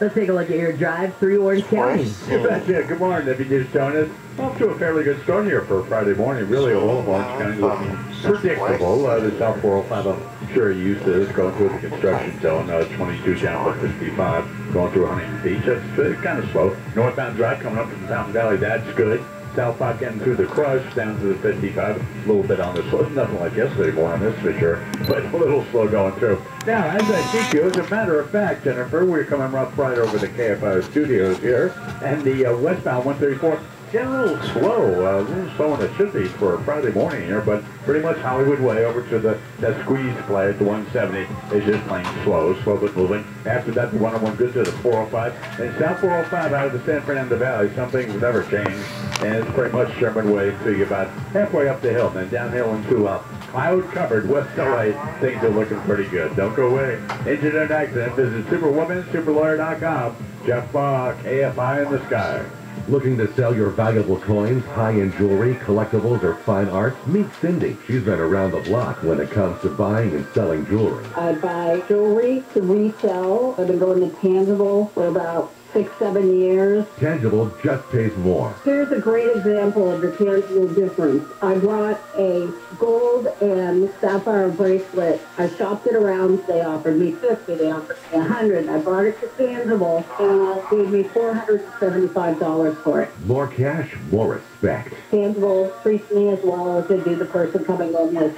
Let's take a look at your drive through Orange County. Yeah, good morning. If you just joined us, off to a fairly good start here for Friday morning. Really, all of Orange County looking predictable. The South 405, I'm sure you're used to this, going through the construction zone. 22 down to 55, going through Huntington Beach. That's kind of slow. Northbound drive coming up from Fountain Valley, that's good. South 5 getting through the crush, down to the 55, a little bit on the slow. Nothing like yesterday morning, that's for sure, but a little slow going through. Now, as I think you, as a matter of fact, Jennifer, we're coming right over the KFI studios here, and the westbound 134, getting a little slow than it should be for a Friday morning here, but pretty much Hollywood Way over to that squeeze play at the 170 is just plain slow but moving. After that, the 101 good to the 405, and South 405 out of the San Fernando Valley, some things have never changed, and it's pretty much Sherman Way to you about halfway up the hill, and then downhill into cloud-covered West LA. Things are looking pretty good. Don't go away. Engineered accident. Visit superwomansuperlawyer.com. Jeff Bach, AFI in the sky. Looking to sell your valuable coins, high-end jewelry, collectibles, or fine arts? Meet Cindy. She's been around the block when it comes to buying and selling jewelry. I buy jewelry to resell. I've been going to Tangible for about 6-7 years. Tangible just pays more. Here's a great example of the tangible difference. I brought a gold and sapphire bracelet. I shopped it around. They offered me $50. They offered me $100. I brought it to Tangible and gave me $475 for it. More cash, more respect. Tangible treats me as well as they do the person coming in with,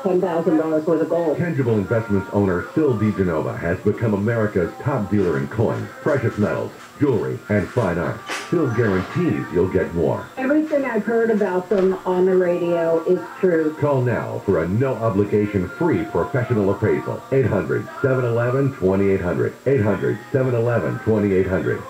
$10,000 worth of gold. Tangible Investments owner Phil DiGenova has become America's top dealer in coins, precious metals, jewelry, and fine art. Phil guarantees you'll get more. Everything I've heard about them on the radio is true. Call now for a no-obligation free professional appraisal. 800-711-2800. 800-711-2800.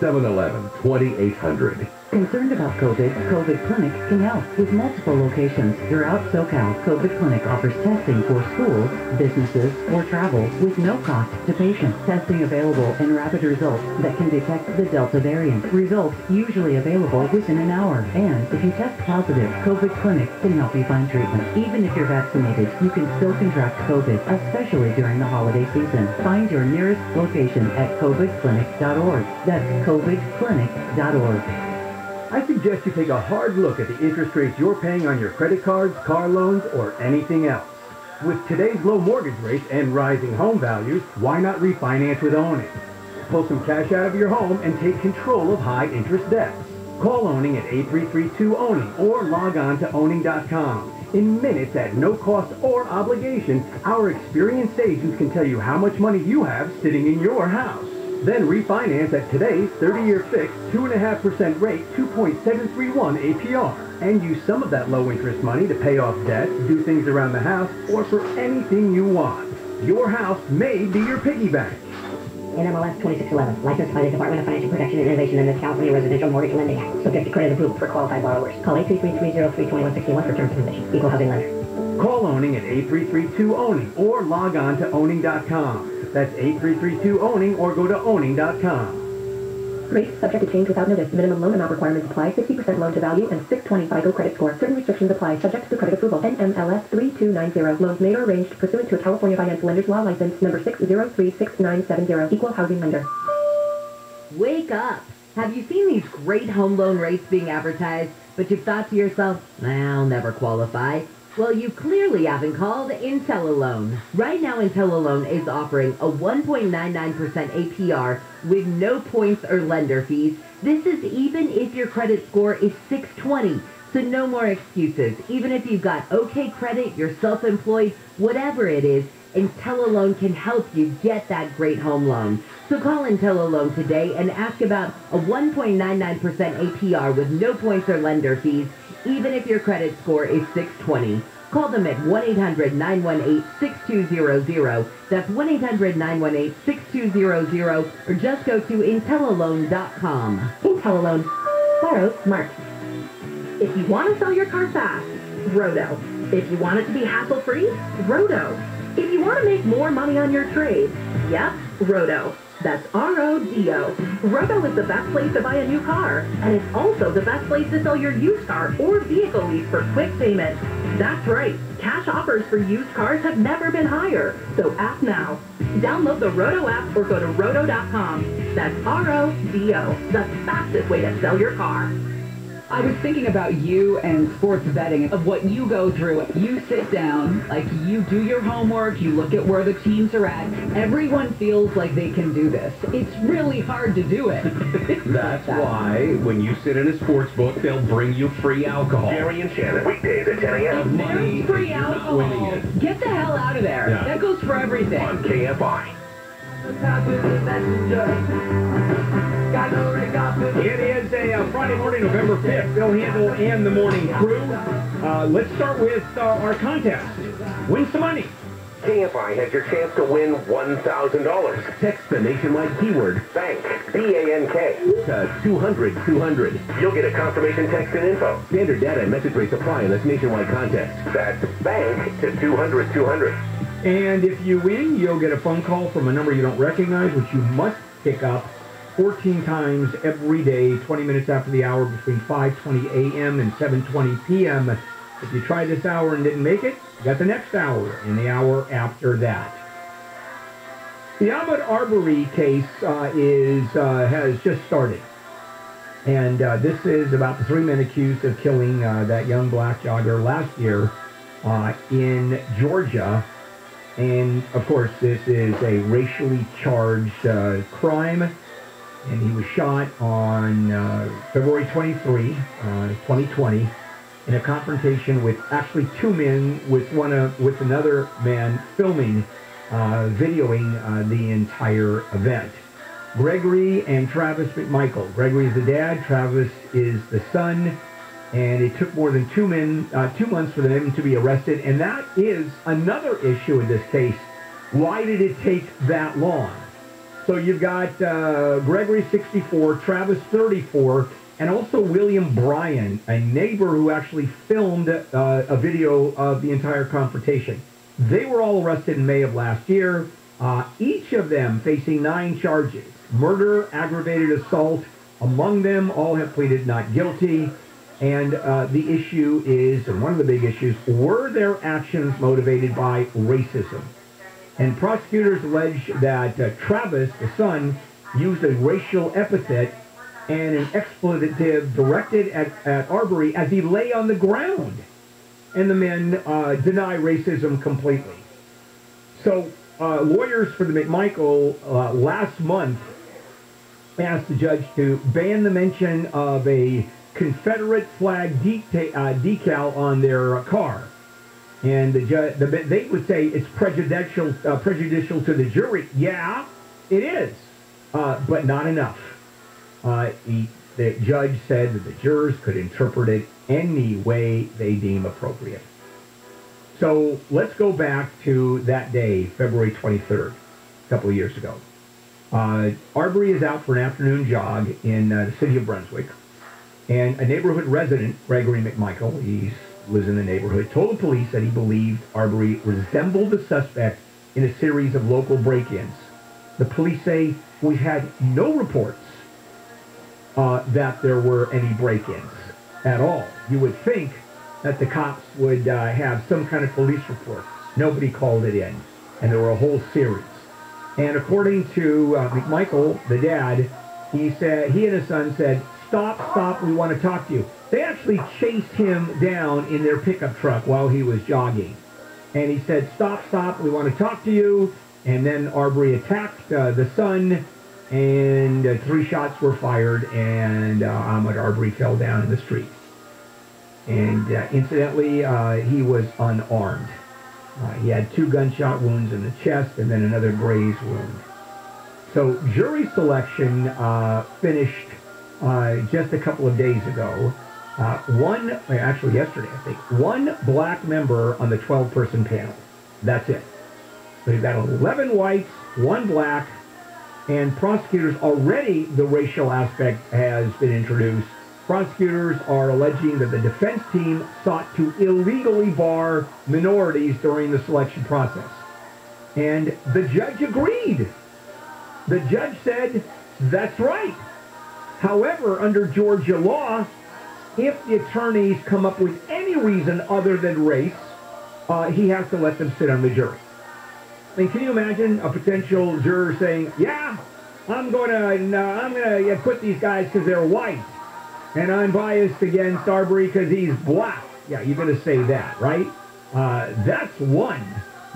800-711-2800. Concerned about COVID? COVID Clinic can help with multiple locations throughout SoCal. COVID Clinic offers testing for schools, businesses, or travel with no cost to patients. Testing available and rapid results that can detect the Delta variant. Results usually available within an hour. And if you test positive, COVID Clinic can help you find treatment. Even if you're vaccinated, you can still contract COVID, especially during the holiday season. Find your nearest location at covidclinic.org. That's covidclinic.org. I suggest you take a hard look at the interest rates you're paying on your credit cards, car loans, or anything else. With today's low mortgage rates and rising home values, why not refinance with Owning? Pull some cash out of your home and take control of high-interest debts. Call Owning at 8332-OWNING or log on to owning.com. In minutes at no cost or obligation, our experienced agents can tell you how much money you have sitting in your house. Then refinance at today's 30-year fixed 2.5% rate, 2.731 APR. And use some of that low-interest money to pay off debt, do things around the house, or for anything you want. Your house may be your piggy bank. NMLS 2611, licensed by the Department of Financial Protection and Innovation and the California Residential Mortgage Lending Act. Subject to credit approval for qualified borrowers. Call 833-303-2161 for terms and conditions. Equal housing lender. Call Owning at 8332-OWNING or log on to owning.com. That's 8332-OWNING or go to owning.com. Rates subject to change without notice. Minimum loan amount requirements apply. 60% loan to value and 620 FICO credit score. Certain restrictions apply. Subject to credit approval. NMLS 3290. Loans made or arranged pursuant to a California Finance Lenders Law license number 6036970. Equal housing lender. Wake up! Have you seen these great home loan rates being advertised, but you've thought to yourself, I'll never qualify? Well, you clearly haven't called IntelliLoan. Right now, IntelliLoan is offering a 1.99% APR with no points or lender fees. This is even if your credit score is 620. So no more excuses. Even if you've got okay credit, you're self-employed, whatever it is, IntelliLoan can help you get that great home loan. So call IntelliLoan today and ask about a 1.99% APR with no points or lender fees, even if your credit score is 620. Call them at 1-800-918-6200. That's 1-800-918-6200, or just go to IntelliLoan.com. IntelliLoan. Borrow smart. If you want to sell your car fast, Roto. If you want it to be hassle-free, Roto. If you want to make more money on your trade, yep, Roto. That's R-O-D-O. Roto is the best place to buy a new car, and it's also the best place to sell your used car or vehicle lease for quick payment. That's right. Cash offers for used cars have never been higher, so act now. Download the Roto app or go to roto.com. That's R-O-D-O, the fastest way to sell your car. I was thinking about you and sports betting, of what you go through. You sit down, like you do your homework, you look at where the teams are at. Everyone feels like they can do this. It's really hard to do it. That's why when you sit in a sports book, they'll bring you free alcohol. Jerry and Shannon, weekdays at 10 a.m. There's free alcohol. Get the hell out of there. Yeah. That goes for everything. On KFI. It is a Friday morning, November 5th. Bill Handel and the morning crew. Let's start with our contest. Win some money. KFI has your chance to win $1,000. Text the nationwide keyword Bank, B-A-N-K. to 200-200. You'll get a confirmation text and info. Standard data and message rates apply in this nationwide contest. That's bank to 200-200. And if you win, you'll get a phone call from a number you don't recognize, which you must pick up 14 times every day, 20 minutes after the hour, between 5:20 a.m. and 7:20 p.m. If you tried this hour and didn't make it, you got the next hour and the hour after that. The Ahmaud Arbery case has just started. And this is about the 3 men accused of killing that young black jogger last year in Georgia. And, of course, this is a racially charged crime. And he was shot on February 23, 2020, in a confrontation with actually two men, with another man filming, videoing the entire event. Gregory and Travis McMichael. Gregory is the dad, Travis is the son. And it took more than 2 months for them to be arrested. And that is another issue in this case. Why did it take that long? So you've got Gregory, 64, Travis, 34, and also William Bryan, a neighbor who actually filmed a video of the entire confrontation. They were all arrested in May of last year, each of them facing 9 charges. Murder, aggravated assault. Among them, all have pleaded not guilty. And the issue is, and one of the big issues, were their actions motivated by racism? And prosecutors allege that Travis, the son, used a racial epithet and an expletive directed at Arbery as he lay on the ground. And the men deny racism completely. So lawyers for the McMichael last month asked the judge to ban the mention of a Confederate flag decal on their car, and they would say it's prejudicial to the jury. Yeah, it is, but not enough. The judge said that the jurors could interpret it any way they deem appropriate. So let's go back to that day, February 23rd, a couple of years ago. Arbery is out for an afternoon jog in the city of Brunswick. And a neighborhood resident, Gregory McMichael, he lives in the neighborhood, told the police that he believed Arbery resembled the suspect in a series of local break-ins. The police say, we've had no reports that there were any break-ins at all. You would think that the cops would have some kind of police report. Nobody called it in, and there were a whole series. And according to McMichael, the dad, he and his son said, Stop, we want to talk to you. They actually chased him down in their pickup truck while he was jogging. And he said, stop, we want to talk to you. And then Arbery attacked the son, and 3 shots were fired, and Ahmaud Arbery fell down in the street. And incidentally, he was unarmed. He had 2 gunshot wounds in the chest and then another graze wound. So jury selection finished just a couple of days ago. Actually yesterday, I think. 1 black member on the 12-person panel. That's it. So you've got 11 whites, 1 black, and prosecutors already, the racial aspect has been introduced. Prosecutors are alleging that the defense team sought to illegally bar minorities during the selection process. And the judge agreed. The judge said, that's right. However, under Georgia law, if the attorneys come up with any reason other than race, he has to let them sit on the jury. I mean, can you imagine a potential juror saying, yeah, I'm gonna put these guys because they're white, and I'm biased against Arbery because he's black. Yeah, you're gonna say that, right? That's one.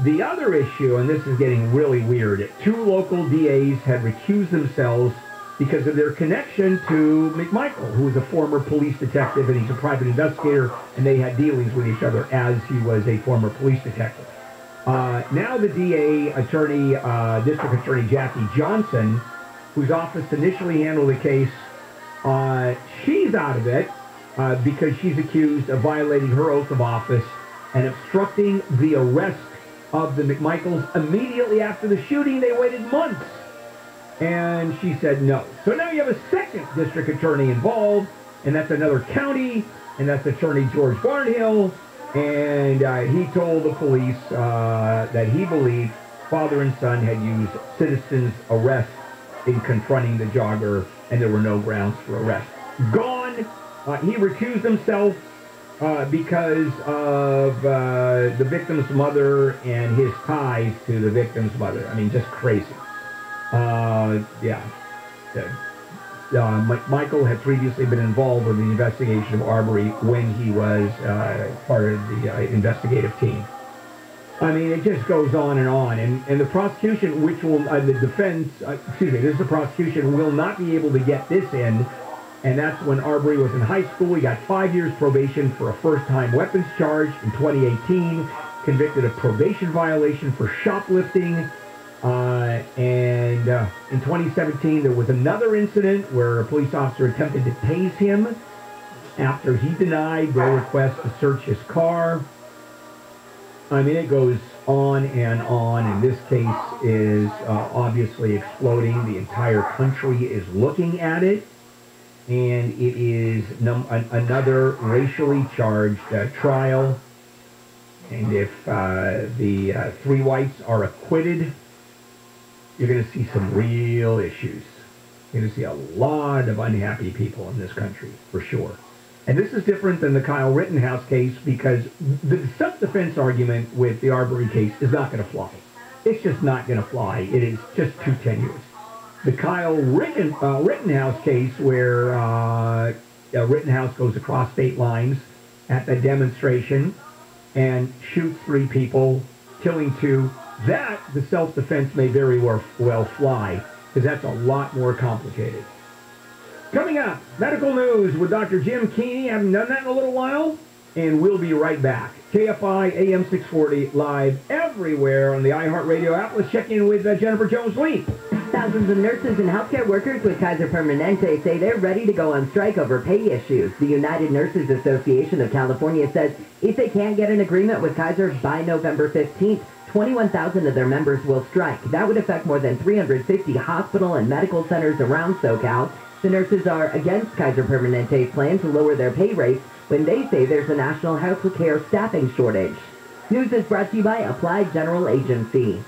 The other issue, and this is getting really weird, 2 local DAs had recused themselves because of their connection to McMichael, who was a former police detective, and he's a private investigator, and they had dealings with each other as he was a former police detective. Now the DA attorney, District Attorney Jackie Johnson, whose office initially handled the case, she's out of it because she's accused of violating her oath of office and obstructing the arrest of the McMichaels immediately after the shooting. They waited months. And she said no. So now you have a second district attorney involved, and that's another county, and that's Attorney George Barnhill. And he told the police that he believed father and son had used citizen's arrest in confronting the jogger, and there were no grounds for arrest. Gone. He recused himself because of the victim's mother and his ties to the victim's mother. I mean, just crazy. Michael had previously been involved with the investigation of Arbery when he was part of the investigative team. I mean, it just goes on, and the prosecution, which will, the prosecution will not be able to get this in, and that's when Arbery was in high school. He got 5 years probation for a first-time weapons charge in 2018, convicted of probation violation for shoplifting. And in 2017, there was another incident where a police officer attempted to tase him after he denied their request to search his car. I mean, it goes on, and this case is obviously exploding. The entire country is looking at it, and it is another racially charged trial. And if the 3 whites are acquitted, you're going to see some real issues. You're going to see a lot of unhappy people in this country, for sure. And this is different than the Kyle Rittenhouse case because the self-defense argument with the Arbery case is not going to fly. It's just not going to fly. It is just too tenuous. The Kyle Rittenhouse case where Rittenhouse goes across state lines at the demonstration and shoots 3 people, killing 2, that, the self-defense may very well fly, because that's a lot more complicated. Coming up, medical news with Dr. Jim Keeney. I haven't done that in a little while, and we'll be right back. KFI AM 640, live everywhere on the iHeartRadio app. Let's check in with Jennifer Jones-Lee. Thousands of nurses and healthcare workers with Kaiser Permanente say they're ready to go on strike over pay issues. The United Nurses Association of California says if they can't get an agreement with Kaiser by November 15th, 21,000 of their members will strike. That would affect more than 350 hospital and medical centers around SoCal. The nurses are against Kaiser Permanente's plan to lower their pay rates when they say there's a national health care staffing shortage. News is brought to you by Applied General Agency.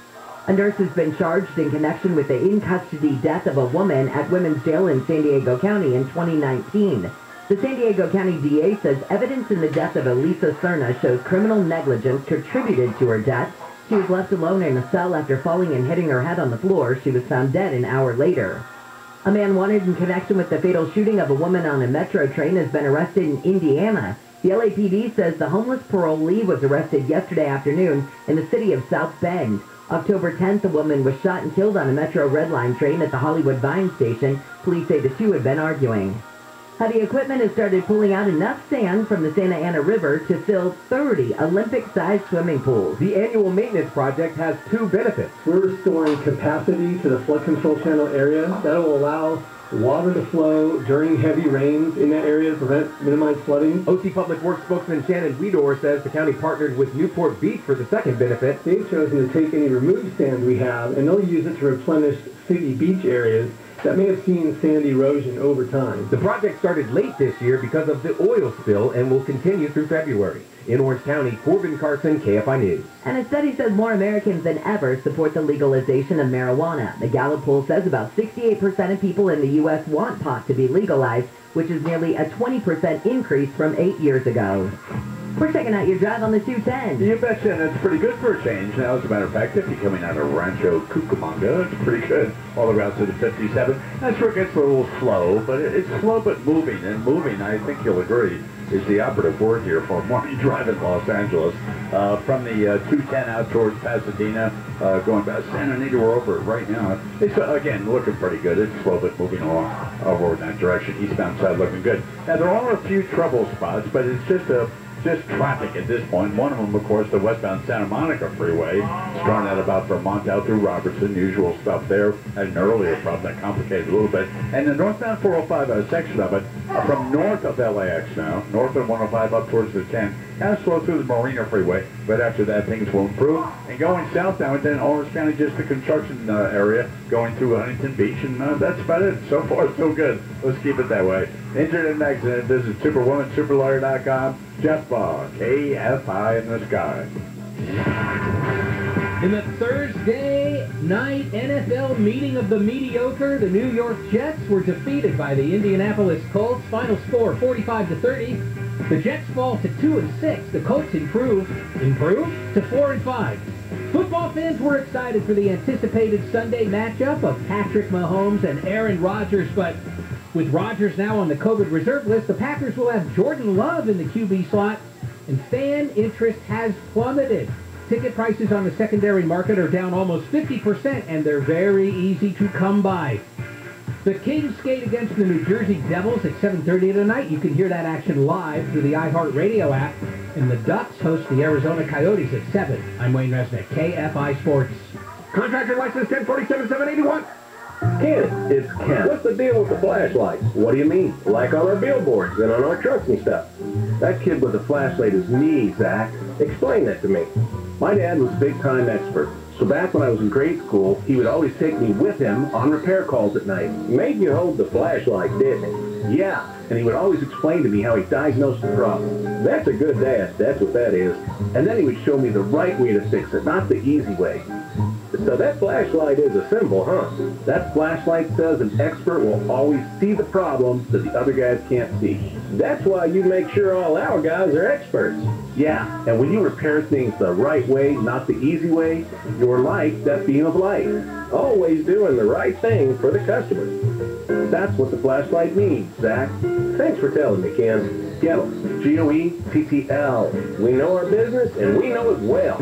A nurse has been charged in connection with the in-custody death of a woman at Women's Jail in San Diego County in 2019. The San Diego County DA says evidence in the death of Elisa Serna shows criminal negligence contributed to her death. She was left alone in a cell after falling and hitting her head on the floor. She was found dead an hour later. A man wanted in connection with the fatal shooting of a woman on a metro train has been arrested in Indiana. The LAPD says the homeless parolee was arrested yesterday afternoon in the city of South Bend. October 10th, the woman was shot and killed on a Metro Red Line train at the Hollywood Vine station. Police say the 2 had been arguing. Heavy equipment has started pulling out enough sand from the Santa Ana River to fill 30 Olympic-sized swimming pools. The annual maintenance project has 2 benefits. We're restoring capacity to the flood control channel area. That will allow water to flow during heavy rains in that area to minimize flooding. OC Public Works spokesman Shannon Weedor says the county partnered with Newport Beach for the second benefit. They've chosen to take any removed sand we have, and they'll use it to replenish city beach areas. that may have seen sand erosion over time. The project started late this year because of the oil spill and will continue through February. In Orange County, Corbin Carson, KFI News. And a study says more Americans than ever support the legalization of marijuana. The Gallup poll says about 68% of people in the U.S. want pot to be legalized, which is nearly a 20% increase from 8 years ago. We're checking out your drive on the 210. You betcha, and it's pretty good for a change. Now, as a matter of fact, if you're coming out of Rancho Cucamonga, it's pretty good. All the way out to the 57. That's where it gets a little slow, but it's slow but moving. And moving, I think you'll agree, is the operative word here for morning drive in Los Angeles. From the 210 out towards Pasadena, going past Santa Anita, we're over it right now. It's, again, looking pretty good. It's slow but moving along over in that direction. Eastbound side looking good. Now, there are a few trouble spots, but it's just traffic at this point. One of them, of course, the westbound Santa Monica freeway, starting out about Vermont out through Robertson. Usual stuff there. Had an earlier problem that complicated a little bit. And the northbound 405 section of it, from north of LAX now, north of 105 up towards the 10, kind of slow through the Marina freeway, but after that things will improve. And going south now, and then Orange County, just the construction area, going through Huntington Beach, and that's about it. So far, so good. Let's keep it that way. Internet magazine, visit superwomansuperlawyer.com. Jeff Baugh, KFI in the sky. In the Thursday night NFL meeting of the mediocre, the New York Jets were defeated by the Indianapolis Colts. Final score 45-30. The Jets fall to 2-6. The Colts improve to 4-5. Football fans were excited for the anticipated Sunday matchup of Patrick Mahomes and Aaron Rodgers, but with Rodgers now on the COVID reserve list, the Packers will have Jordan Love in the QB slot, and fan interest has plummeted. Ticket prices on the secondary market are down almost 50%, and they're very easy to come by. The Kings skate against the New Jersey Devils at 7:30 tonight. You can hear that action live through the iHeartRadio app. And the Ducks host the Arizona Coyotes at 7. I'm Wayne Resnick, KFI Sports. Contractor license 1047-781. Ken, it's Ken. What's the deal with the flashlights? What do you mean? Like on our billboards and on our trucks and stuff. That kid with the flashlight is me, Zach. Explain that to me. My dad was a big-time expert. So back when I was in grade school, he would always take me with him on repair calls at night. Made you hold the flashlight, didn't he? Yeah, and he would always explain to me how he diagnosed the problem. That's a good dad, that's what that is. And then he would show me the right way to fix it, not the easy way. So that flashlight is a symbol, huh? That flashlight says an expert will always see the problem that the other guys can't see. That's why you make sure all our guys are experts. Yeah, and when you repair things the right way, not the easy way, you're like that beam of light. Always doing the right thing for the customer. That's what the flashlight means, Zach. Thanks for telling me, Ken. GETTL. G-O-E-T-T-L. We know our business, and we know it well.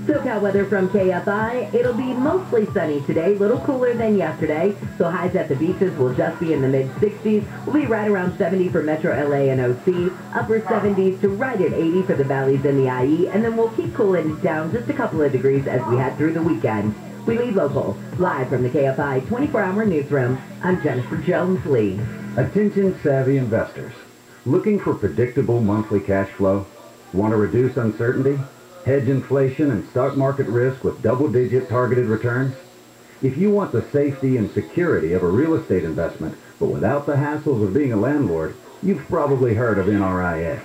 SoCal weather from KFI. It'll be mostly sunny today, a little cooler than yesterday, so highs at the beaches will just be in the mid-60s. We'll be right around 70 for Metro LA and OC, upper 70s to right at 80 for the valleys and the IE, and then we'll keep cooling down just a couple of degrees as we head through the weekend. We lead local, live from the KFI 24-hour newsroom. I'm Jennifer Jones-Lee. Attention savvy investors. Looking for predictable monthly cash flow? Want to reduce uncertainty? Hedge inflation and stock market risk with double-digit targeted returns? If you want the safety and security of a real estate investment, but without the hassles of being a landlord, you've probably heard of NRIA.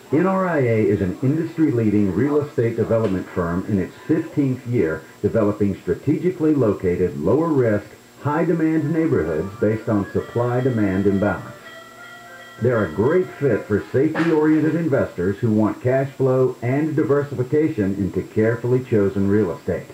NRIA is an industry-leading real estate development firm in its 15th year, developing strategically located, lower-risk, high-demand neighborhoods based on supply-demand imbalance. They're a great fit for safety-oriented investors who want cash flow and diversification into carefully chosen real estate.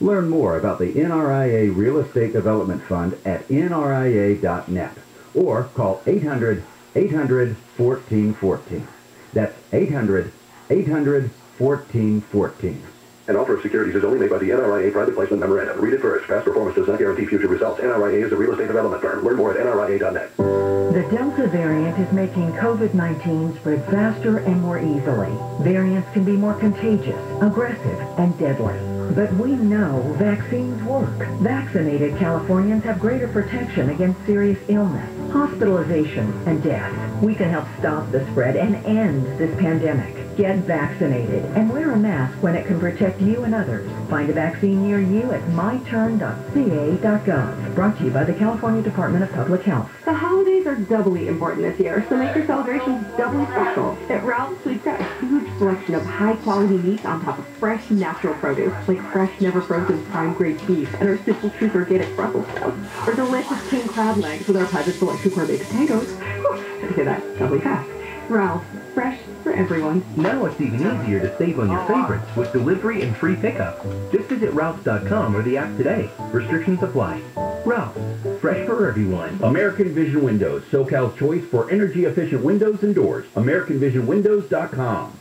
Learn more about the NRIA Real Estate Development Fund at nria.net or call 800-800-1414. That's 800-800-1414. An offer of securities is only made by the NRIA Private Placement Memorandum. Read it first. Past performance does not guarantee future results. NRIA is a real estate development firm. Learn more at nria.net. The Delta variant is making COVID-19 spread faster and more easily. Variants can be more contagious, aggressive, and deadly. But we know vaccines work. Vaccinated Californians have greater protection against serious illness, hospitalization, and death. We can help stop the spread and end this pandemic. Get vaccinated and wear a mask when it can protect you and others. Find a vaccine near you at myturn.ca.gov. Brought to you by the California Department of Public Health. The holidays are doubly important this year, so make your celebrations doubly special. At Ralph's, we've got a huge selection of high-quality meats on top of fresh, natural produce, like fresh, never-frozen prime-grade beef and our Simple Truth organic Brussels sprouts, or delicious king crab legs with our private selection gourmet potatoes. Whew, I say that doubly fast. Ralph's, fresh for everyone. Now it's even easier to save on your favorites with delivery and free pickup. Just visit Ralphs.com or the app today. Restrictions apply. Ralphs, fresh for everyone. American Vision Windows, SoCal's choice for energy-efficient windows and doors. AmericanVisionWindows.com.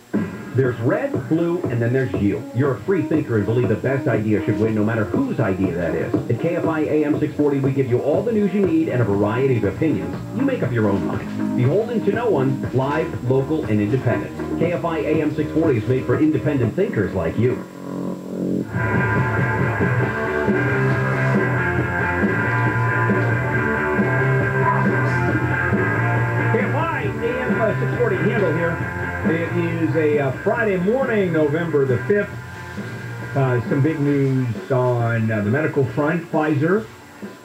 There's red, blue, and then there's you. You're a free thinker and believe the best idea should win no matter whose idea that is. At KFI AM 640, we give you all the news you need and a variety of opinions. You make up your own mind. Beholden to no one, live, local, and independent. KFI AM 640 is made for independent thinkers like you. KFI AM 640 handle here. It is a Friday morning, November the 5th. Some big news on the medical front. Pfizer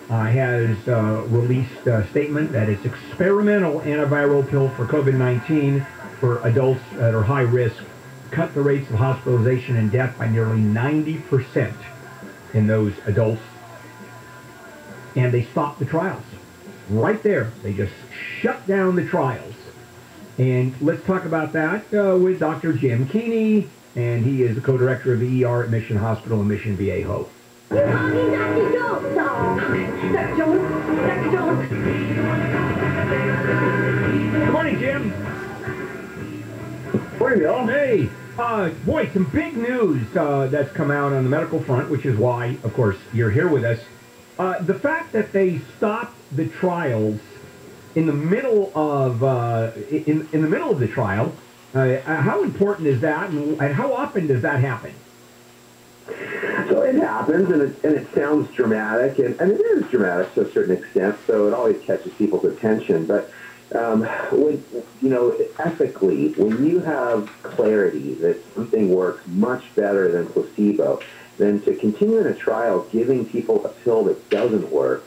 has released a statement that its experimental antiviral pill for COVID-19 for adults that are high risk cut the rates of hospitalization and death by nearly 90% in those adults. And they stopped the trials. Right there. They just shut down the trials. And let's talk about that with Dr. Jim Keeney, and he is the co-director of the ER at Mission Hospital in Mission Viejo. Good morning, Dr. Jones. Dr. Jones. Dr. Jones. Good morning, Jim. Morning, Bill. Hey. Boy, some big news that's come out on the medical front, which is why, of course, you're here with us. The fact that they stopped the trials in the middle of in the middle of the trial, how important is that, and how often does that happen? So it happens, and it sounds dramatic, and it is dramatic to a certain extent. So it always catches people's attention. But when ethically, when you have clarity that something works much better than placebo, then to continue in a trial giving people a pill that doesn't work.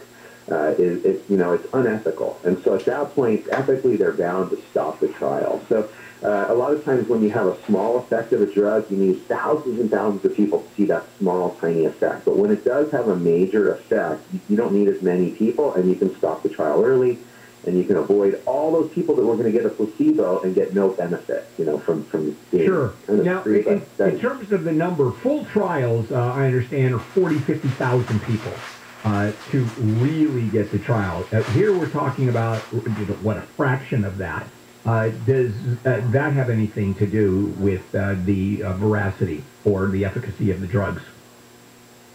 It's unethical. And so at that point, ethically, they're bound to stop the trial. So a lot of times when you have a small effect of a drug, you need thousands and thousands of people to see that small, tiny effect. But when it does have a major effect, you don't need as many people, and you can stop the trial early, and you can avoid all those people that were going to get a placebo and get no benefit, from being Sure. kind of Now, free. in terms of the number, full trials, I understand, are 50,000 people. To really get the trial. Here we're talking about, what, a fraction of that. Does that have anything to do with the veracity or the efficacy of the drugs?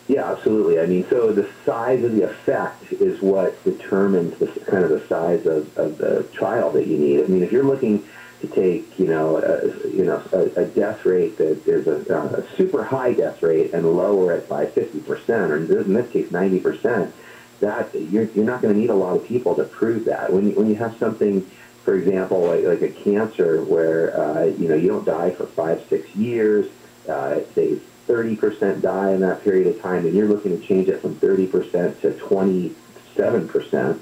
Yeah, absolutely. I mean, so the size of the effect is what determines the size of the trial that you need. I mean, if you're looking to take, a death rate that there's a super high death rate and lower it by 50%, or in this case 90%, that you're not going to need a lot of people to prove that. When you have something, for example, like a cancer where you don't die for 5-6 years, say 30% die in that period of time, and you're looking to change it from 30% to 27%.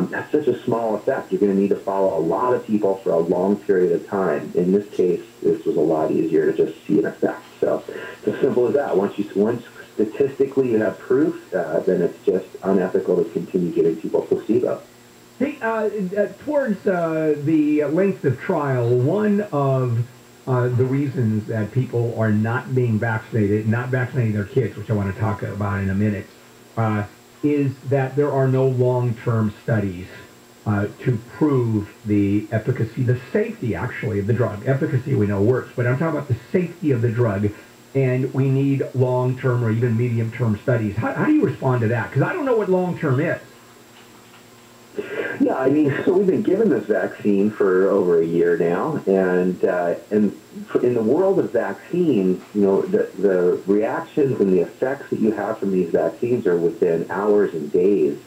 That's such a small effect. You're going to need to follow a lot of people for a long period of time. In this case, this was a lot easier to just see an effect. So it's as simple as that. Once statistically you have proof, then it's just unethical to continue giving people placebo. Hey, towards the length of trial, one of the reasons that people are not being vaccinated, not vaccinating their kids, which I want to talk about in a minute, is that there are no long-term studies to prove the efficacy, the safety, actually, of the drug. Efficacy we know works, but I'm talking about the safety of the drug, and we need long-term or even medium-term studies. How do you respond to that? Because I don't know what long-term is. Yeah, I mean, so we've been given this vaccine for over a year now, and in the world of vaccines, the reactions and the effects that you have from these vaccines are within hours and days.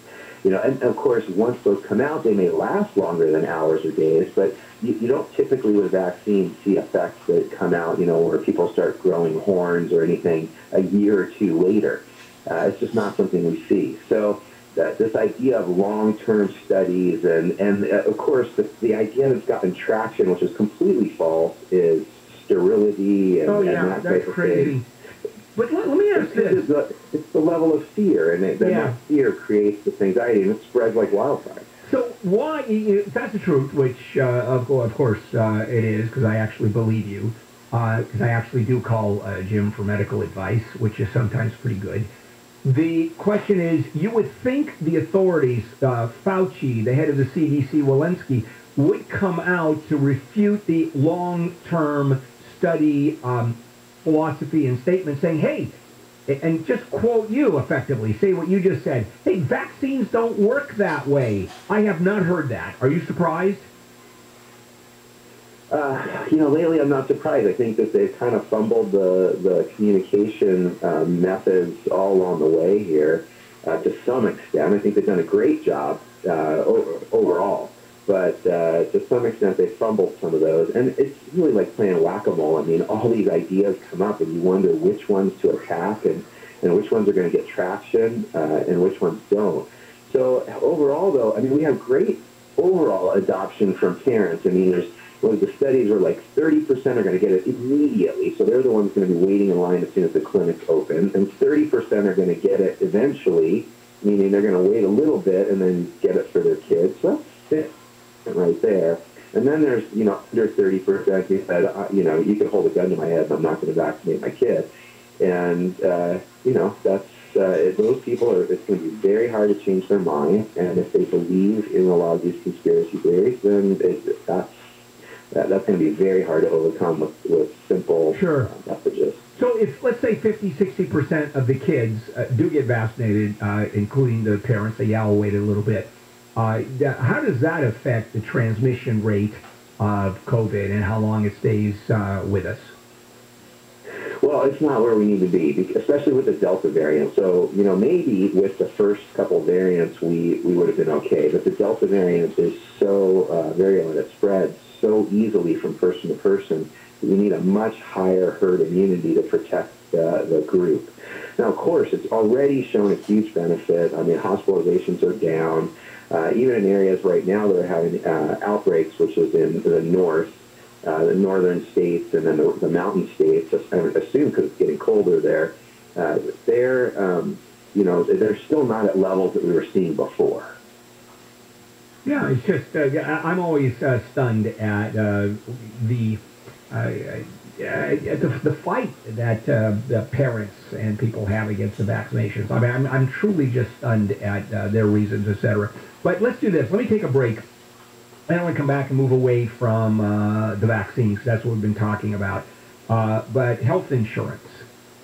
And of course, once those come out, they may last longer than hours or days, but you don't typically with vaccines see effects that come out, where people start growing horns or anything a year or two later. It's just not something we see. So this idea of long-term studies and of course, the idea that's gotten traction, which is completely false, is sterility and, and that type of thing. But let me ask this. It's the level of fear, and that fear creates this anxiety, and it spreads like wildfire. So why, that's the truth, which of course it is, because I actually believe you, because I actually do call Jim for medical advice, which is sometimes pretty good. The question is, you would think the authorities, Fauci, the head of the CDC, Walensky, would come out to refute the long-term study philosophy and statement saying, hey, and just quote you effectively, say what you just said, hey, vaccines don't work that way. I have not heard that. Are you surprised? Lately I'm not surprised. I think that they've kind of fumbled the communication methods all along the way here to some extent. I think they've done a great job overall. But to some extent, they fumbled some of those. And it's really like playing whack-a-mole. I mean, all these ideas come up, and you wonder which ones to attack and which ones are going to get traction and which ones don't. So overall, though, I mean, we have great overall adoption from parents. I mean, the studies were like 30% are going to get it immediately. So they're the ones going to be waiting in line as soon as the clinics open. And 30% are going to get it eventually, meaning they're going to wait a little bit and then get it for their kids. So that's it. Right there. And then there's, under 30% who said, you can hold a gun to my head and I'm not going to vaccinate my kid. And, that's, those people it's going to be very hard to change their mind. And if they believe in a lot of these conspiracy theories, then that's going to be very hard to overcome with simple messages. So if, let's say, 50-60% of the kids do get vaccinated, including the parents, say, yeah, I'll wait a little bit, how does that affect the transmission rate of COVID and how long it stays with us? Well, it's not where we need to be, especially with the Delta variant. So, maybe with the first couple variants, we would have been okay. But the Delta variant is so virulent, it spreads so easily from person to person, that we need a much higher herd immunity to protect the group. Now, of course, it's already shown a huge benefit. I mean, hospitalizations are down. Even in areas right now that are having outbreaks, which is in the north, the northern states and then the mountain states, I assume because it's getting colder there, they're still not at levels that we were seeing before. Yeah, it's just, I'm always stunned at the fight that the parents and people have against the vaccinations. I mean, I'm truly just stunned at their reasons, etc. But let's do this. Let me take a break. And I want to come back and move away from the vaccines. That's what we've been talking about. But health insurance.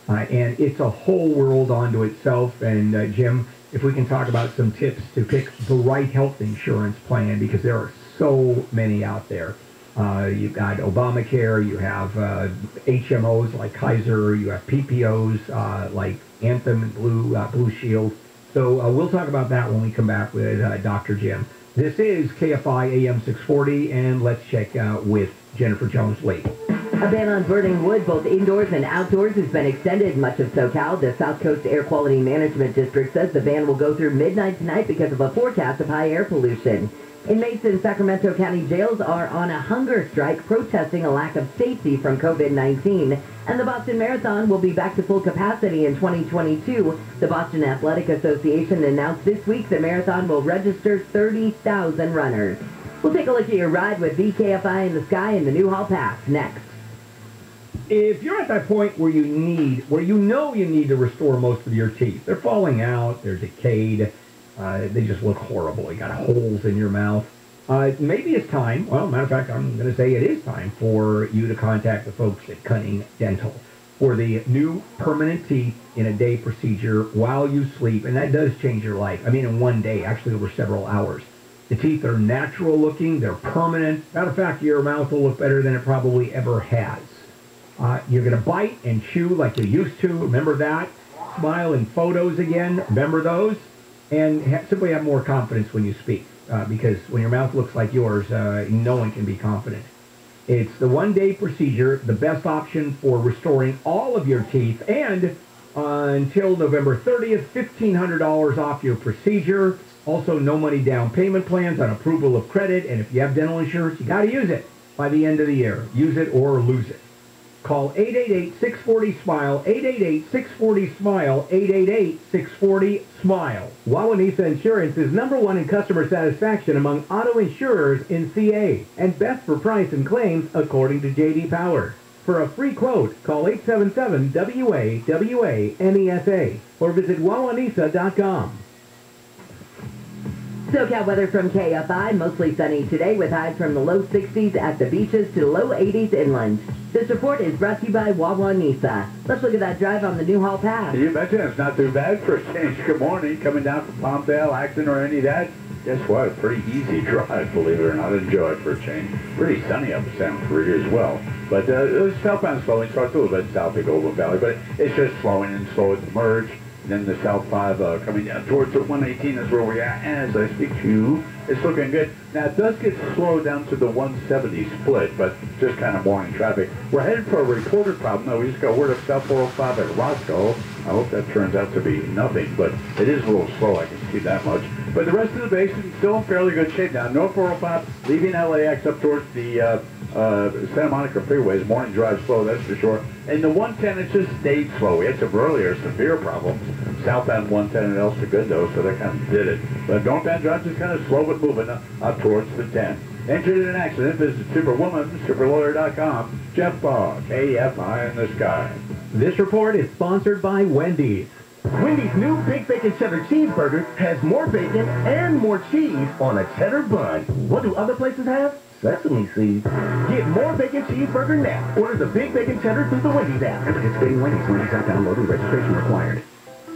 And it's a whole world onto itself. And Jim, if we can talk about some tips to pick the right health insurance plan, because there are so many out there. You've got Obamacare, you have HMOs like Kaiser, you have PPOs like Anthem and Blue Shield. So we'll talk about that when we come back with Dr. Jim. This is KFI AM 640, and let's check out with Jennifer Jones-Lee. A ban on burning wood, both indoors and outdoors, has been extended in much of SoCal. The South Coast Air Quality Management District says the ban will go through midnight tonight because of a forecast of high air pollution. Inmates in Sacramento County jails are on a hunger strike protesting a lack of safety from COVID-19. And the Boston Marathon will be back to full capacity in 2022. The Boston Athletic Association announced this week the marathon will register 30,000 runners. We'll take a look at your ride with VKFI in the Sky and the new Hall Pass next. If you're at that point where you know you need to restore most of your teeth, they're falling out, they're decayed, they just look horrible. You got holes in your mouth. Maybe it's time, well, matter of fact, I'm going to say it is time for you to contact the folks at Cunning Dental for the new permanent teeth in a day procedure while you sleep. And that does change your life. I mean, in one day, actually over several hours. The teeth are natural looking. They're permanent. Matter of fact, your mouth will look better than it probably ever has. You're going to bite and chew like you used to. Remember that? Smile in photos again. Remember those? and simply have more confidence when you speak, because when your mouth looks like yours, no one can be confident. It's the one-day procedure, the best option for restoring all of your teeth, and until November 30th, $1,500 off your procedure. Also, no money down payment plans on approval of credit, and if you have dental insurance, you got to use it by the end of the year. Use it or lose it. Call 888-640-SMILE, 888-640-SMILE, 888-640-SMILE. Wawanesa Insurance is #1 in customer satisfaction among auto insurers in CA, and best for price and claims according to J.D. Power. For a free quote, call 877-WAWANESA or visit wawanesa.com. SoCal weather from KFI, mostly sunny today with highs from the low 60s at the beaches to low 80s inland. This report is brought to you by Wawanesa. Let's look at that drive on the Newhall Pass. You betcha, it's not too bad for a change. Good morning, coming down from Palmdale, Acton, or any of that. Guess what? Pretty easy drive, believe it or not. Enjoy it for a change. Pretty sunny up in Santa Maria as well. But the southbound slowing starts a little bit south of Golden Valley, but it's just slowing and slow at the merge. And then the South 5 coming down towards the 118 is where we're at as I speak to you. It's looking good. Now, it does get slowed down to the 170 split, but just kind of morning traffic. We're headed for a reported problem. No, we just got word of South 405 at Roscoe. I hope that turns out to be nothing, but it is a little slow. I can see that much. But the rest of the basin still in fairly good shape now. North 405 leaving LAX up towards the Santa Monica freeways. Morning drive slow, that's for sure. And the 110, it just stayed slow. We had some earlier severe problems. Southbound 110 and El Segundo, so that kind of did it. But northbound drive just kind of slow but moving up towards the 10. Entered in an accident, visit Superwoman, superlawyer.com. Jeff Baugh, KFI in the sky. This report is sponsored by Wendy's. Wendy's new Big Bacon Cheddar Cheeseburger has more bacon and more cheese on a cheddar bun. What do other places have? Sesame seeds. Get more bacon cheeseburger now. Order the Big Bacon Cheddar through the Wendy's app. And participating Wendy's app download and registration required.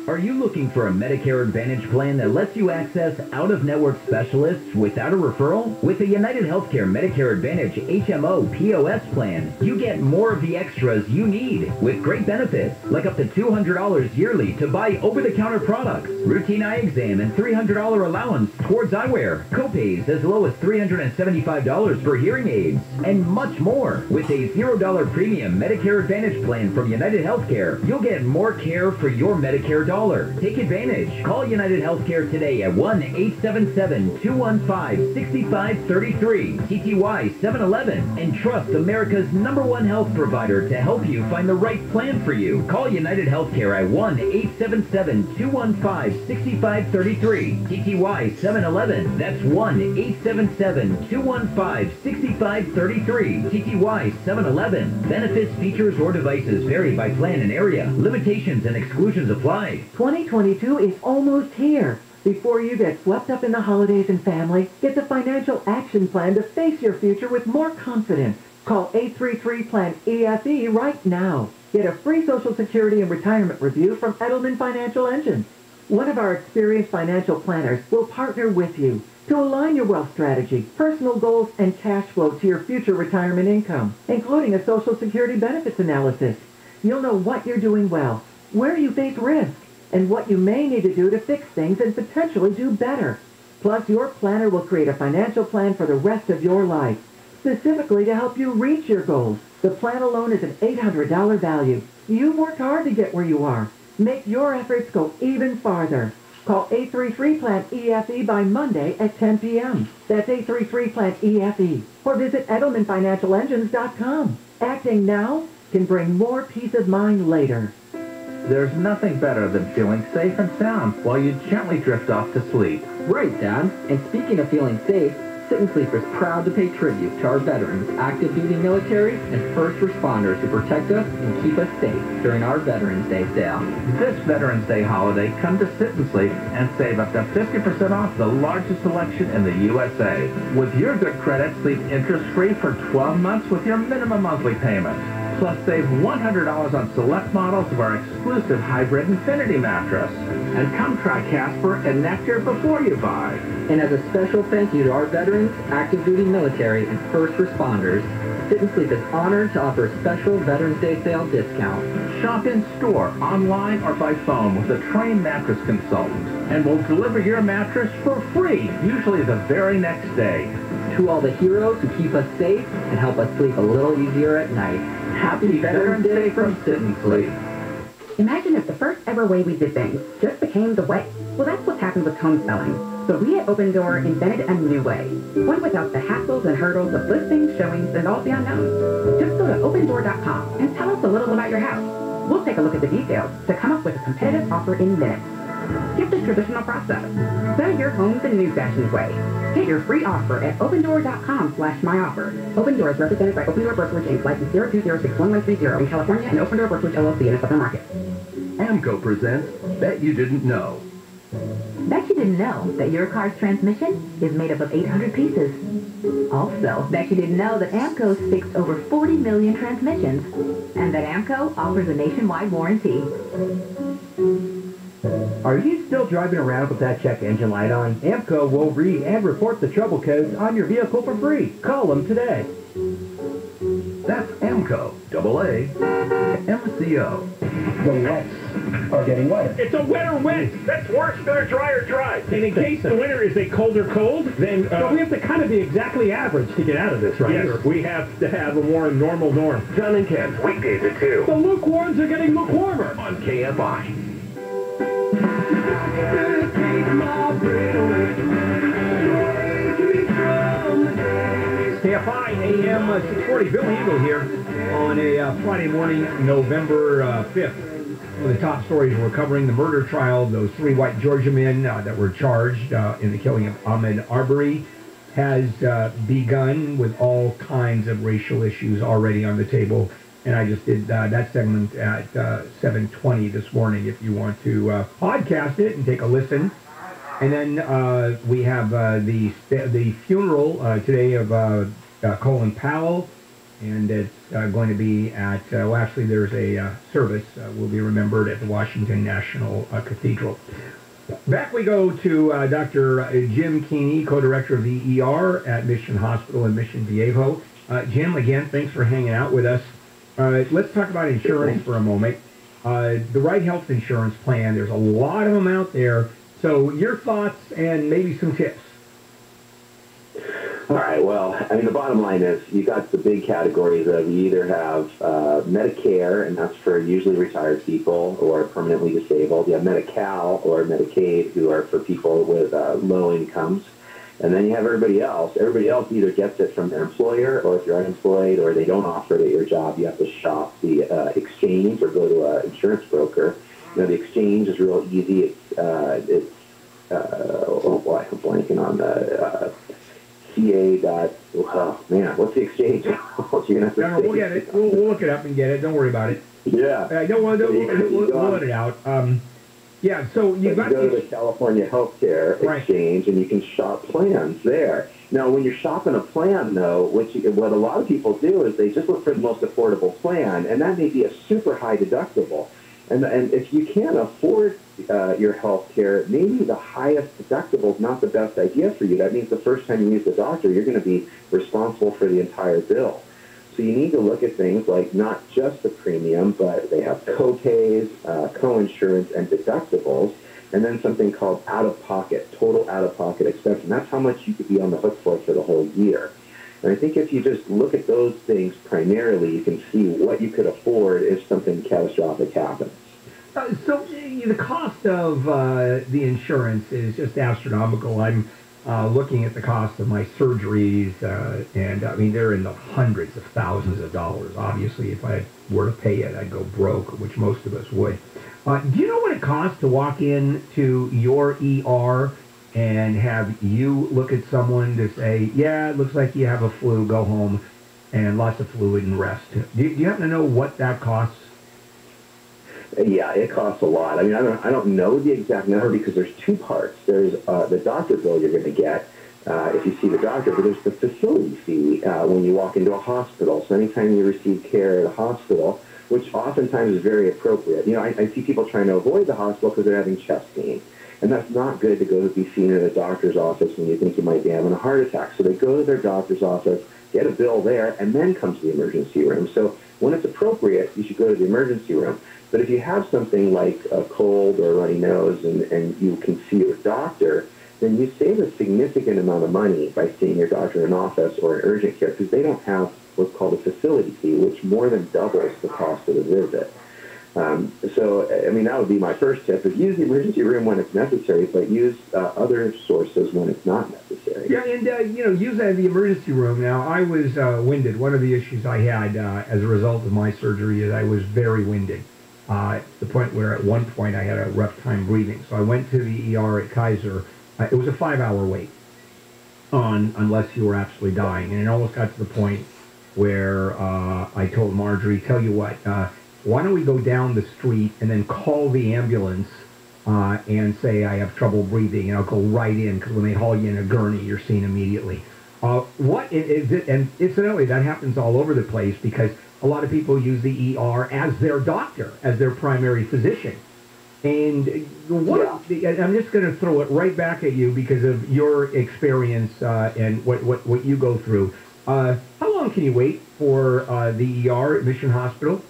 Are you looking for a Medicare Advantage plan that lets you access out-of-network specialists without a referral? With the United Healthcare Medicare Advantage HMO POS plan, you get more of the extras you need with great benefits, like up to $200 yearly to buy over-the-counter products, routine eye exam, and $300 allowance towards eyewear, copays as low as $375 for hearing aids, and much more. With a $0 premium Medicare Advantage plan from United Healthcare, you'll get more care for your Medicare dollar. Take advantage. Call United Healthcare today at 1-877-215-6533, TTY 711, and trust America's #1 health provider to help you find the right plan for you. Call United Healthcare at 1-877-215-6533, TTY 711. That's 1-877-215-6533, TTY 711. Benefits, features, or devices vary by plan and area. Limitations and exclusions apply. 2022 is almost here. Before you get swept up in the holidays and family, get the financial action plan to face your future with more confidence. Call 833-PLAN-EFE right now. Get a free Social Security and retirement review from Edelman Financial Engine. One of our experienced financial planners will partner with you to align your wealth strategy, personal goals, and cash flow to your future retirement income, including a Social Security benefits analysis. You'll know what you're doing well, where you face risk, and what you may need to do to fix things and potentially do better. Plus, your planner will create a financial plan for the rest of your life, specifically to help you reach your goals. The plan alone is an $800 value. You've worked hard to get where you are. Make your efforts go even farther. Call 833-PLAN-EFE by Monday at 10 p.m. That's 833-PLAN-EFE. Or visit EdelmanFinancialEngines.com. Acting now can bring more peace of mind later. There's nothing better than feeling safe and sound while you gently drift off to sleep. Right, Dad. And speaking of feeling safe, Sit and Sleep is proud to pay tribute to our veterans, active duty military, and first responders who protect us and keep us safe during our Veterans Day sale. This Veterans Day holiday, come to Sit and Sleep and save up to 50% off the largest selection in the USA. With your good credit, sleep interest-free for 12 months with your minimum monthly payment. Plus, save $100 on select models of our exclusive Hybrid Infinity mattress. And come try Casper and Nectar before you buy. And as a special thank you to our veterans, active duty military, and first responders, Sit and Sleep is honored to offer a special Veterans Day sale discount. Shop in store, online, or by phone with a trained mattress consultant, and we'll deliver your mattress for free, usually the very next day. To all the heroes who keep us safe and help us sleep a little easier at night, happy Veterans Day from Sit and Sleep. Imagine if the first ever way we did things just became the way. Well, that's what's happened with home selling. So we at Open Door invented a new way. One without the hassles and hurdles of listings, showings, and all the unknowns. Just go to opendoor.com and tell us a little about your house. We'll take a look at the details to come up with a competitive offer in minutes. Skip the traditional process. Sell your home the new-fashioned way. Get your free offer at opendoor.com/myoffer. Open Door is represented by Open Door Brokerage Inc. License 020611130 in California and Open Door Brokerage LLC in a Southern market. AMCO presents Bet You Didn't Know. Bet you didn't know that your car's transmission is made up of 800 pieces. Also, bet you didn't know that AMCO's fixed over 40 million transmissions, and that AMCO offers a nationwide warranty. Are you still driving around with that check engine light on? AMCO will read and report the trouble codes on your vehicle for free. Call them today. That's AMCO, AA, MCO. The wets are getting wetter. It's a wetter wet. That's worse than a drier dry. And in case the winter is a colder cold, then... so we have to kind of be exactly average to get out of this, right? Yes, we have to have a more normal norm. John and Ken, weekdays at 2. The lukewarms are getting lukewarmer. On KFI. KFI AM 640, Bill Eagle here on a Friday morning, November 5th. One of the top stories we're covering, the murder trial of those 3 white Georgia men that were charged in the killing of Ahmaud Arbery has begun with all kinds of racial issues already on the table. And I just did that segment at 7:20 this morning if you want to podcast it and take a listen. And then we have the funeral today of Colin Powell, and it's going to be at, well, actually there's a service will be remembered at the Washington National Cathedral. Back we go to Dr. Jim Keeney, co-director of the ER at Mission Hospital in Mission Viejo. Jim, again, thanks for hanging out with us. Let's talk about insurance for a moment. The Right Health Insurance Plan, there's a lot of them out there. So your thoughts and maybe some tips. All right, well, I mean, the bottom line is you got the big categories of you either have Medicare, and that's for usually retired people or permanently disabled. You have Medi-Cal or Medicaid, who are for people with low incomes. And then you have everybody else. Everybody else either gets it from their employer, or if you're unemployed or they don't offer it at your job, you have to shop the exchange or go to an insurance broker. You know, the exchange is real easy. I'm blanking on the oh man, what's the exchange? You're gonna have to we'll get it. We'll look it up and get it. Don't worry about it. Yeah. We'll let it out. Yeah, so you got go to the California Healthcare Exchange, and you can shop plans there. Now, when you're shopping a plan, though, what a lot of people do is they just look for the most affordable plan, and that may be a super high deductible. And if you can't afford your health care, maybe the highest deductible is not the best idea for you. That means the first time you use the doctor, you're going to be responsible for the entire bill. So you need to look at things like not just the premium, but they have co-pays, co-insurance, and deductibles, and then something called out-of-pocket, total out-of-pocket expense. And that's how much you could be on the hook for the whole year. And I think if you just look at those things primarily, you can see what you could afford if something catastrophic happens. So the cost of the insurance is just astronomical. I'm looking at the cost of my surgeries, and I mean, they're in the hundreds of thousands of dollars. Obviously, if I were to pay it, I'd go broke, which most of us would. Do you know what it costs to walk into your ER and have you look at someone to say, yeah, it looks like you have a flu, go home, and lots of fluid and rest? Do you happen to know what that costs? Yeah, it costs a lot. I mean, I don't know the exact number because there's 2 parts. There's the doctor bill you're going to get if you see the doctor, but there's the facility fee when you walk into a hospital. So anytime you receive care at a hospital, which oftentimes is very appropriate. You know, I see people trying to avoid the hospital because they're having chest pain. And that's not good to go to be seen at a doctor's office when you think you might be having a heart attack. So they go to their doctor's office, get a bill there, and then come to the emergency room. So when it's appropriate, you should go to the emergency room. But if you have something like a cold or a runny nose and you can see your doctor, then you save a significant amount of money by seeing your doctor in an office or in urgent care, because they don't have what's called a facility fee, which more than doubles the cost of the visit. So, I mean, that would be my first tip, is use the emergency room when it's necessary, but use other sources when it's not necessary. Yeah, and, use that in the emergency room. Now, I was winded. One of the issues I had as a result of my surgery is I was very winded, to the point where at one point I had a rough time breathing. So I went to the ER at Kaiser. It was a 5-hour wait unless you were absolutely dying. And it almost got to the point where I told Marjorie, tell you what, why don't we go down the street and then call the ambulance and say I have trouble breathing, and I'll go right in, because when they haul you in a gurney, you're seen immediately. What is it? And incidentally, that happens all over the place, because a lot of people use the ER as their doctor, as their primary physician. And I'm just going to throw it right back at you because of your experience and what you go through. How long can you wait for the ER at Mission Hospital?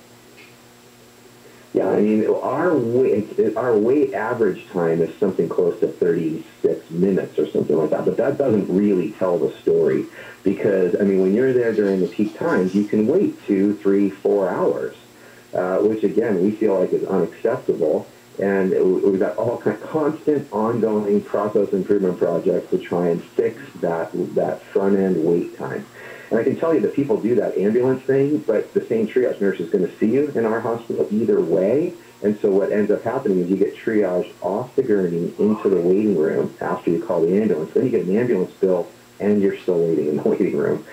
Yeah, I mean, our wait average time is something close to 36 minutes or something like that, but that doesn't really tell the story, because, I mean, when you're there during the peak times, you can wait 2, 3, 4 hours, which, again, we feel like is unacceptable, and we've got all kind of constant, ongoing process improvement projects to try and fix that front-end wait time. And I can tell you that people do that ambulance thing, but the same triage nurse is going to see you in our hospital either way. And so what ends up happening is you get triaged off the gurney into the waiting room after you call the ambulance. Then you get an ambulance bill, and you're still waiting in the waiting room.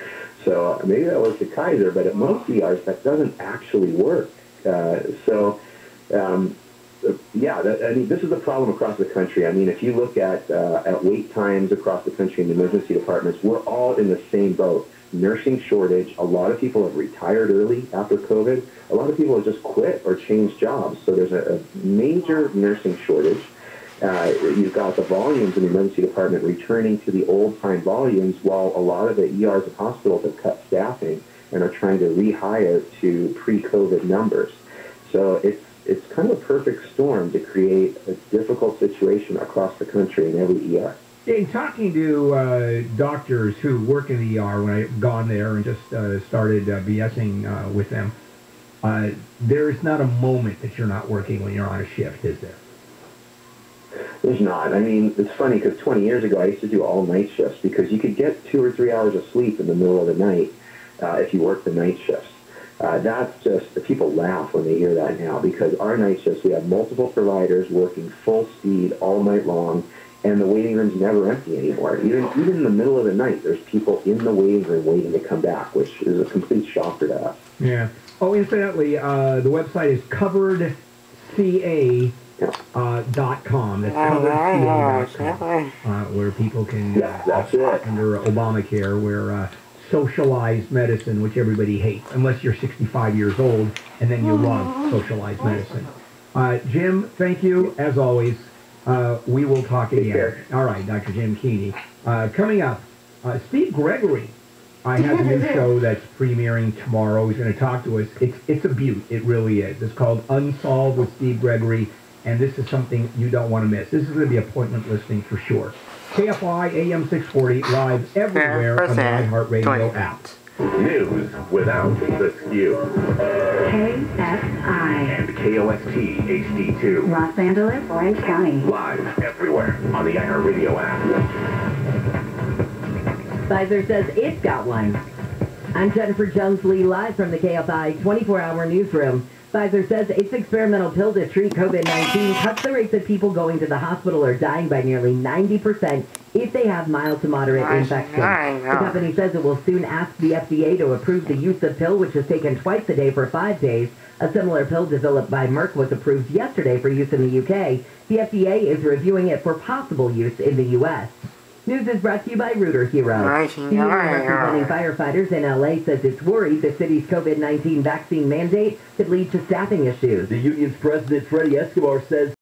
So maybe that works at Kaiser, but at most ERs, that doesn't actually work. I mean, this is a problem across the country. I mean, if you look at wait times across the country in the emergency departments, we're all in the same boat. Nursing shortage. A lot of people have retired early after COVID. A lot of people have just quit or changed jobs. So there's a major nursing shortage. You've got the volumes in the emergency department returning to the old-time volumes, while a lot of the ERs and hospitals have cut staffing and are trying to rehire to pre-COVID numbers. So it's kind of a perfect storm to create a difficult situation across the country in every ER. In talking to doctors who work in the ER, when I've gone there and just started BSing with them, there's not a moment that you're not working when you're on a shift, is there? There's not. I mean, it's funny because 20 years ago I used to do all night shifts, because you could get 2 or 3 hours of sleep in the middle of the night if you work the night shifts. That's just, people laugh when they hear that now, because our night shifts, we have multiple providers working full speed all night long, and the waiting room's never empty anymore. Even in the middle of the night, there's people in the waiting room waiting to come back, which is a complete shocker to us. Yeah. Oh, incidentally, the website is coveredca.com. That's coveredca.com, where people can, that's it. under Obamacare, where socialized medicine, which everybody hates, unless you're 65 years old, and then you love socialized medicine. Jim, thank you, as always. We will talk again. All right, Dr. Jim Keeney. Coming up, Steve Gregory. I have a new show that's premiering tomorrow. He's going to talk to us. It's a beaut. It really is. It's called Unsolved with Steve Gregory, and this is something you don't want to miss. This is going to be appointment listening for sure. KFI AM 640, live everywhere on the iHeartRadio app. News without the skew. KFI. And KOST HD2. Los Angeles, Orange County. Live everywhere on the iHeartRadio app. Pfizer says it's got one. I'm Jennifer Jones-Lee, live from the KFI 24-hour newsroom. Pfizer says its experimental pill to treat COVID-19 cuts the rates of people going to the hospital or dying by nearly 90% if they have mild to moderate infection. The company says it will soon ask the FDA to approve the use of pill, which is taken twice a day for 5 days. A similar pill developed by Merck was approved yesterday for use in the UK. The FDA is reviewing it for possible use in the U.S. News is brought to you by Rooter Hero. The union representing firefighters in L.A. says it's worried the city's COVID-19 vaccine mandate could lead to staffing issues. The union's president, Freddie Escobar, says